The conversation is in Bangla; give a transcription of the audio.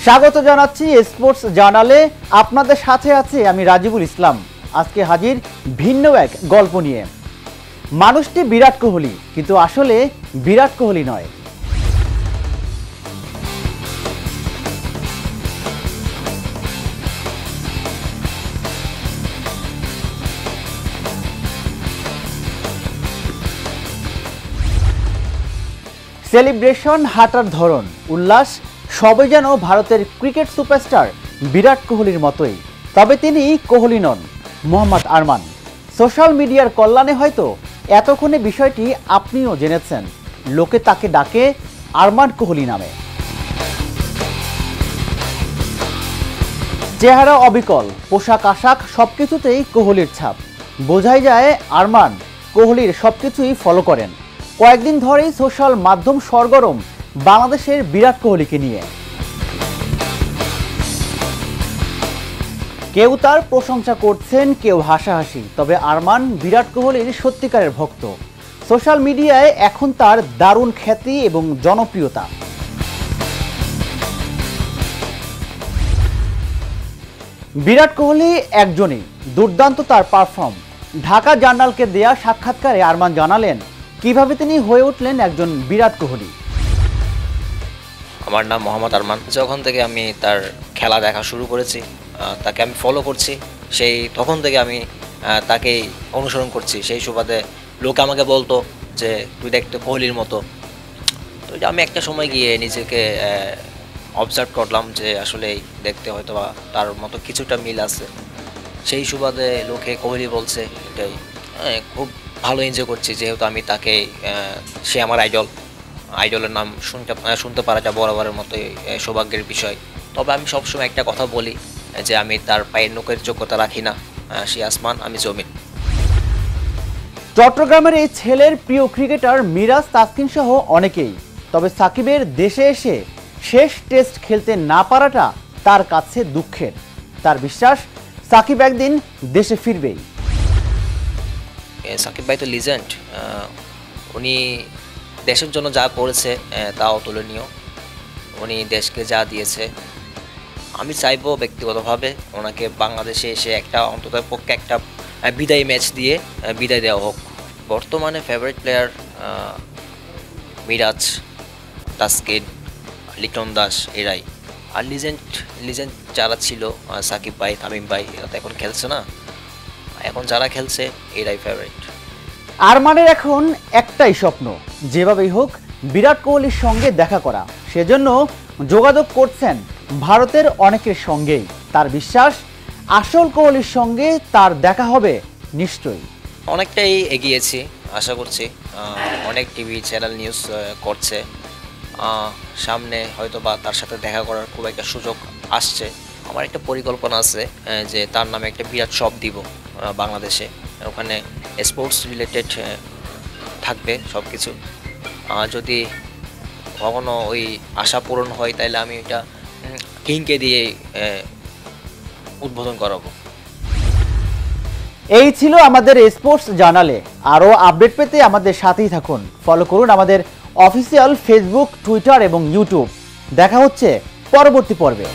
স্বাগত জানাচ্ছি স্পোর্টস জার্নালে। আপনাদের সাথে আছে আমি রাজিবুল ইসলাম। আজকে হাজির ভিন্ন এক গল্প নিয়ে। মানুষটি বিরাট কোহলি, কিন্তু আসলে বিরাট কোহলি নয়। সেলিব্রেশন, হাঁটার ধরন, উল্লাস সবই যেন ভারতের ক্রিকেট সুপারস্টার বিরাট কোহলির মতোই। তবে তিনি কোহলি নন, মোহাম্মদ আরমান। সোশ্যাল মিডিয়ার কল্যাণে হয়তো এতক্ষণে বিষয়টি আপনিও জেনেছেন। লোকে তাকে ডাকে আরমান কোহলি নামে। চেহারা অবিকল, পোশাক আশাক সবকিছুতেই কোহলির ছাপ। বোঝাই যায় আরমান কোহলির সবকিছুই ফলো করেন। কয়েকদিন ধরেই সোশ্যাল মাধ্যম সরগরম বাংলাদেশের বিরাট কোহলিকে নিয়ে। কেউ তার প্রশংসা করছেন, কেউ হাসাহাসি। তবে আরমান বিরাট কোহলির সত্যিকারের ভক্ত। সোশ্যাল মিডিয়ায় এখন তার দারুণ খ্যাতি এবং জনপ্রিয়তা। বিরাট কোহলি একজনই, দুর্দান্ত তার পারফর্ম। ঢাকা জার্নালকে দেয়া সাক্ষাৎকারে আরমান জানালেন কিভাবে তিনি হয়ে উঠলেন একজন বিরাট কোহলি। আমার নাম মোহাম্মদ আরমান। যখন থেকে আমি তার খেলা দেখা শুরু করেছি, তাকে আমি ফলো করছি, সেই তখন থেকে আমি তাকেই অনুসরণ করছি। সেই সুবাদে লোক আমাকে বলতো যে তুই দেখতে কোহলির মতো। তো আমি একটা সময় গিয়ে নিজেকে অবজার্ভ করলাম যে আসলে দেখতে হয়তো বা তার মতো কিছুটা মিল আছে। সেই সুবাদে লোকে কোহলি বলছে, এটাই খুব ভালো এনজয় করছি, যেহেতু আমি তাকে সে আমার আইডলের নাম শুনতে পারাটা বরাবরের মতোই সৌভাগ্যের বিষয়। তবে আমি সবসময় একটা কথা বলি যে আমি তার পায়ের নখের যোগ্যতা রাখি না, সে আসমান, আমি জমিন। চট্টগ্রামের এই ছেলের প্রিয় ক্রিকেটার মিরাজ, তাসকিন সহ অনেকেই। তবে সাকিবের দেশে এসে শেষ টেস্ট খেলতে না পারাটা তার কাছে দুঃখের। তার বিশ্বাস সাকিব একদিন দেশে ফিরবেই। সাকিব ভাই তো লিজেন্ড, উনি দেশের জন্য যা করেছে তা অতুলনীয়। উনি দেশকে যা দিয়েছে, আমি চাইবো ব্যক্তিগতভাবে ওনাকে বাংলাদেশে এসে একটা অন্তত পক্ষে একটা বিদায়ী ম্যাচ দিয়ে বিদায় দেওয়া হোক। বর্তমানে ফেভারিট প্লেয়ার মিরাজ, তাসকিন, লিটন দাস, এরাই। আর লিজেন্ড যারা ছিল সাকিব ভাই, তামিম ভাই, এরা তো এখন খেলছে না। এখন যারা খেলছে এরাই ফেভারিট। আরমানের এখন একটাই স্বপ্ন, যেভাবেই হোক বিরাট কোহলির সঙ্গে দেখা করা। সেজন্য যোগাযোগ করছেন ভারতের অনেকের সঙ্গেই। তার বিশ্বাস আসল কোহলির সঙ্গে তার দেখা হবে নিশ্চয়ই। অনেকটাই এগিয়েছি, আশা করছি। অনেক টিভি চ্যানেল নিউজ করছে, সামনে হয়তো বা তার সাথে দেখা করার খুব একটা সুযোগ আসছে। আমার একটা পরিকল্পনা আছে যে তার নামে একটা বিরাট শপ দিব বাংলাদেশে। ওখানে স্পোর্টস রিলেটেড থাকবে সব কিছু। যদি কখনো ওই আশা পূরণ হয় তাহলে আমি এটা কিংকে দিয়ে উদ্বোধন করাবো। এই ছিল আমাদের স্পোর্টস জার্নালে। আরও আপডেট পেতে আমাদের সাথেই থাকুন। ফলো করুন আমাদের অফিসিয়াল ফেসবুক, টুইটার এবং ইউটিউব। দেখা হচ্ছে পরবর্তী পর্বে।